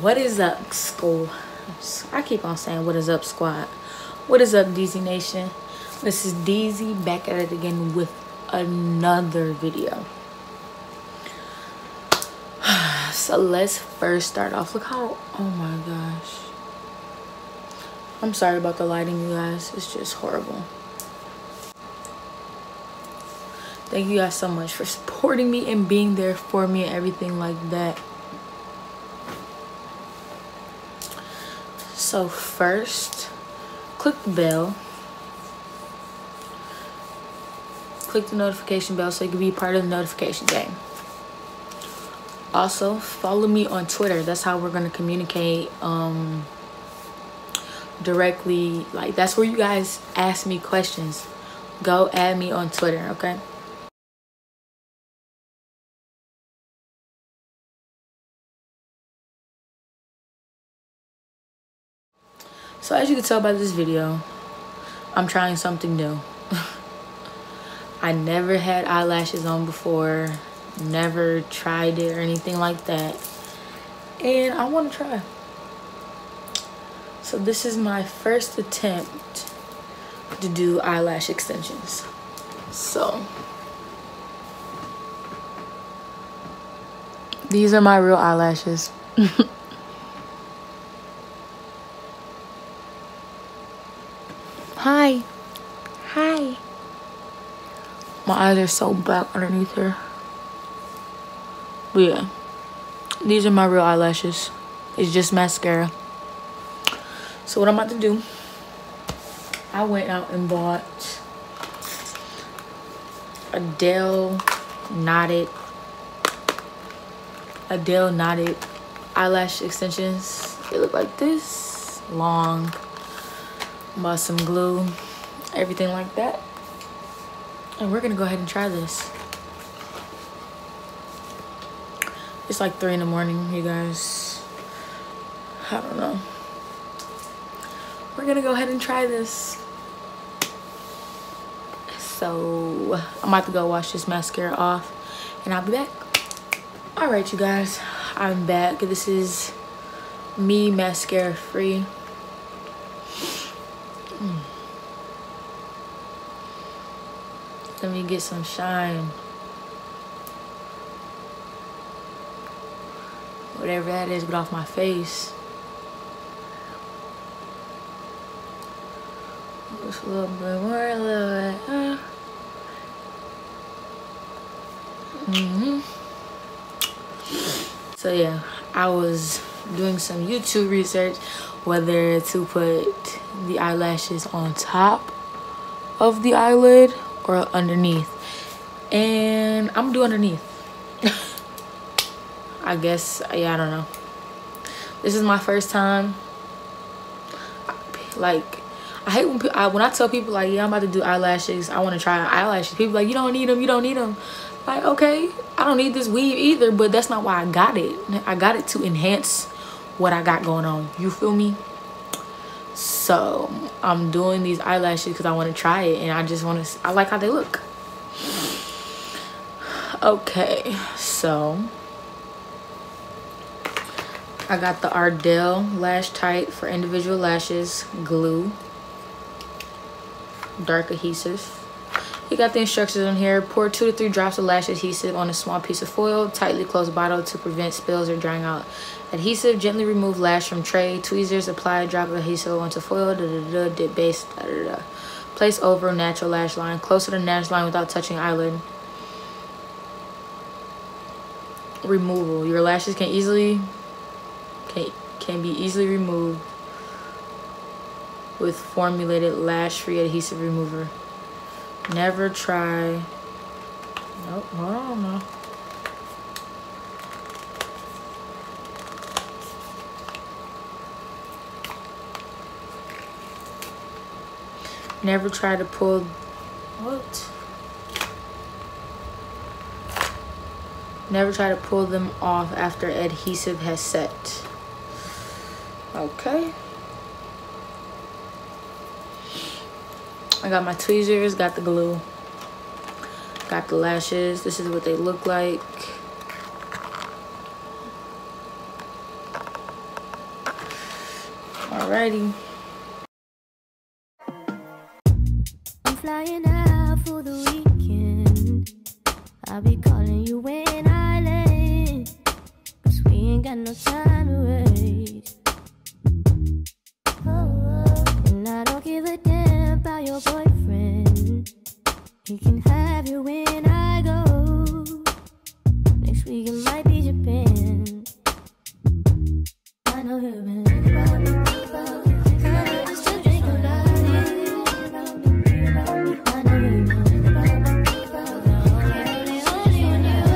What is up, school? I keep on saying what is up, squad. What is up, DeeZy Nation? This is DeeZy back at it again with another video. So let's first start off. Look how, oh my gosh. I'm sorry about the lighting, you guys. It's just horrible. Thank you guys so much for supporting me and being there for me and everything like that. So first, click the bell. Click the notification bell so you can be part of the notification game. Also, follow me on Twitter. That's how we're going to communicate directly. Like, that's where you guys ask me questions. Go add me on Twitter, okay? So as you can tell by this video, I'm trying something new. I never had eyelashes on before, never tried it or anything like that, and I want to try. So this is my first attempt to do eyelash extensions. So these are my real eyelashes. Hi. Hi. My eyes are so black underneath here. But yeah, these are my real eyelashes. It's just mascara. So what I'm about to do, I went out and bought Adele knotted eyelash extensions. They look like this, long. Bought some glue, everything like that, and we're gonna go ahead and try this. It's like 3 in the morning, you guys. I don't know. We're gonna go ahead and try this. So I'm about to go wash this mascara off and I'll be back. All right, you guys, I'm back. This is me mascara free. Let me get some shine. Whatever that is, get off my face. Just a little bit more, a little bit. So yeah, I was doing some YouTube research whether to put the eyelashes on top of the eyelid or underneath, and I'm gonna do underneath. I guess, yeah, I don't know. This is my first time. Like, I hate when I tell people like, yeah, I'm about to do eyelashes, I want to try eyelashes. People like, you don't need them, you don't need them. Like, okay, I don't need this weave either, but that's not why I got it. I got it to enhance what I got going on. You feel me? So I'm doing these eyelashes because I want to try it, and I like how they look. Okay, so I got the Ardell Lash Tight for individual lashes glue, dark adhesive. You got the instructions on here. Pour 2 to 3 drops of lash adhesive on a small piece of foil. Tightly close bottle to prevent spills or drying out adhesive. Gently remove lash from tray. Tweezers, apply a drop of adhesive onto foil. Dip base. Place over natural lash line. Close to the lash line without touching eyelid. Removal. Your lashes can be easily removed with formulated lash-free adhesive remover. Never try. Nope, hold on now. Never try to pull. What? Never try to pull them off after adhesive has set. Okay. I got my tweezers, got the glue, got the lashes. This is what they look like. Alrighty. I'm flying out for the weekend. I'll be calling you when I land, 'cause we ain't got no time to waste. And I don't give a damn about your boyfriend. He can have you when I go. Next week it might be Japan. I know you've been thinking about me. Just to drink about it. I know you've been thinking about me. Only when you're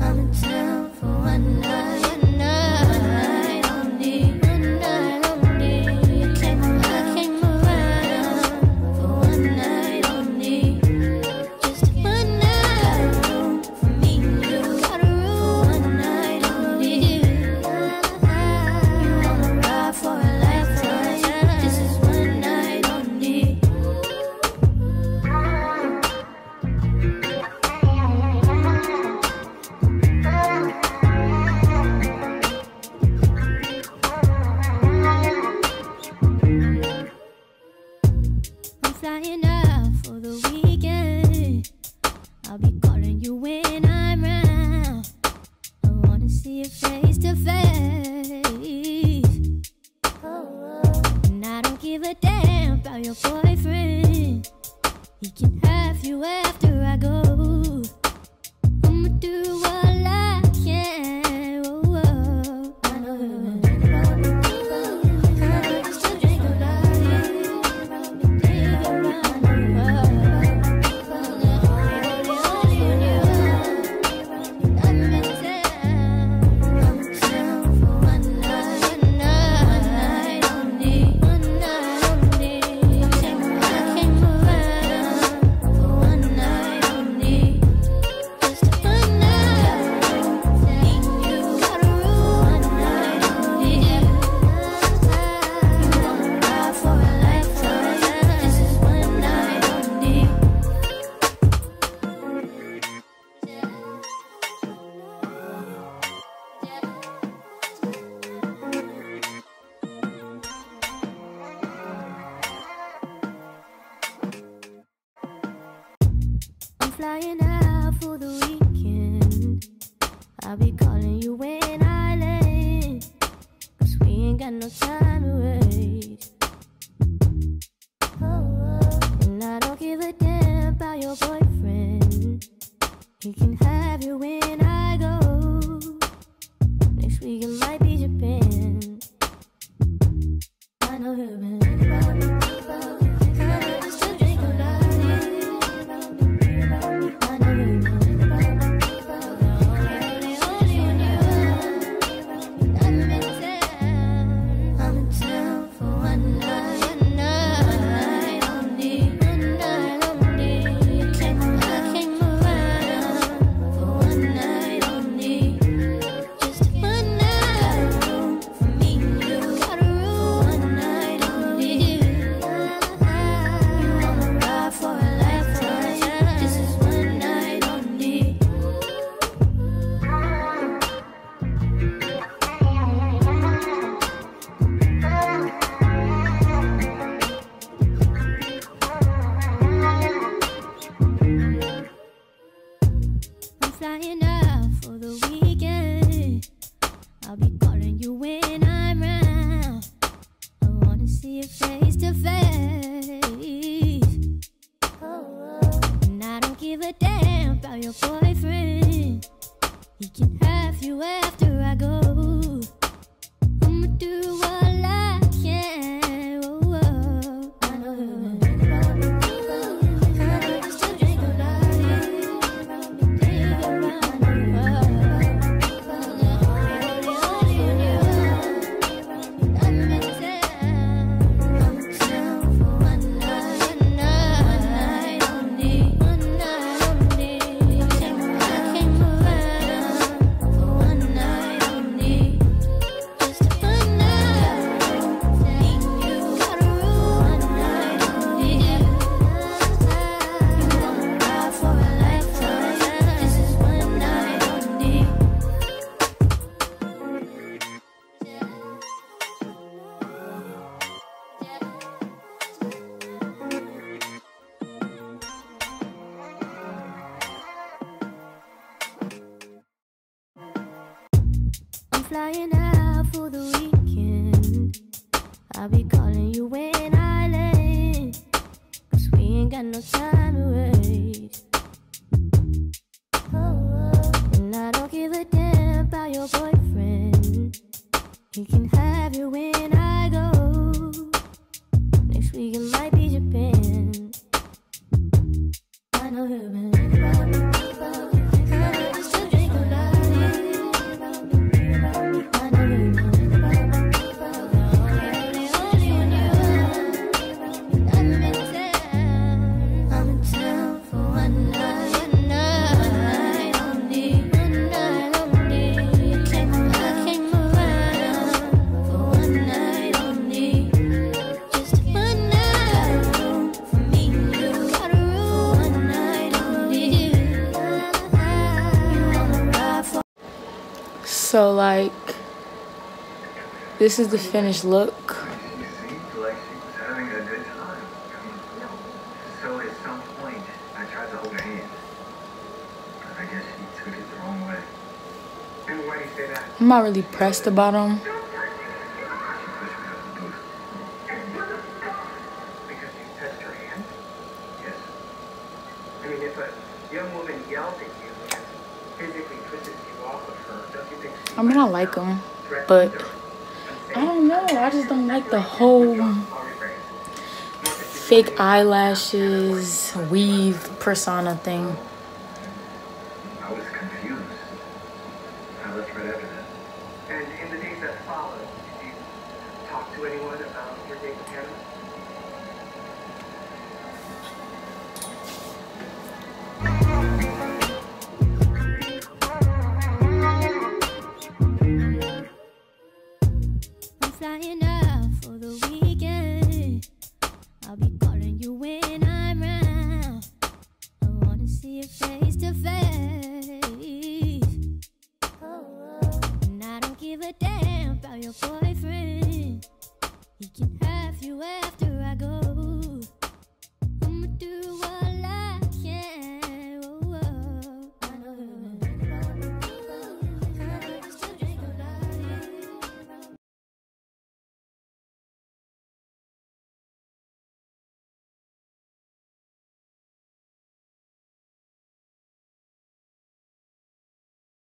I'm in town for one night. One night only. One night only. I came around for one night only. Just one night for me and you. Got a room for one night only. You wanna ride for a lifetime. This is one night only. I'm flying out for the weekend. I'll be calling you when I'm round. I wanna see you face to face. And I don't give a damn about your boyfriend. He can have you after I go. I'ma do all I can. I know you've been thinking about me. Just to drink about it. I'm flying out for the weekend. I'll be calling you when I land, 'cause we ain't got no time to waste. And I don't give a damn about your boyfriend. He can have you when I go. Next week it might be Japan. I know you've been thinking about me. Just to drink about it. I know you've been thinking about me. Only when you're I'm in town for one night. One night only. One night only. I came around for one night only. Just one night for me and you. Got a room for one night only. You wanna ride for a lifetime. This is one night only. I'm flying out for the weekend. I'll be calling you when I'm round. I wanna see you face to face. And I don't give a damn about your boyfriend. He can have you after I go. I'ma do all I can. I know you've been thinking about me. Just to drink about it. One night flying out for the weekend. I'll be calling you when I land, 'cause we ain't got no time to waste. And I don't give a damn about your boyfriend. He can have you when I go. Next week it might be Japan. I know you've been thinking about me. I still drink about it. I know you've been thinking about me. Only when you're I'm in town. I'm in town for one night. One night only. One night only. I came around for one night only. Just one night for me and you. Got a room for one night only. You wanna ride for So like, this is the finished look. She seemed like she was having a good time. So at some point, I tried to hold her hand. But I guess she took it the wrong way. And why do you say that? I'm not really pressed about them. She pushed me out the booth. Because you touched her hand? Yes. I mean, if a young woman yells at you and physically pushes you off of her, don't you think she I mean, I like them, but I don't know. I just don't like the whole fake eyelashes, weave, persona thing.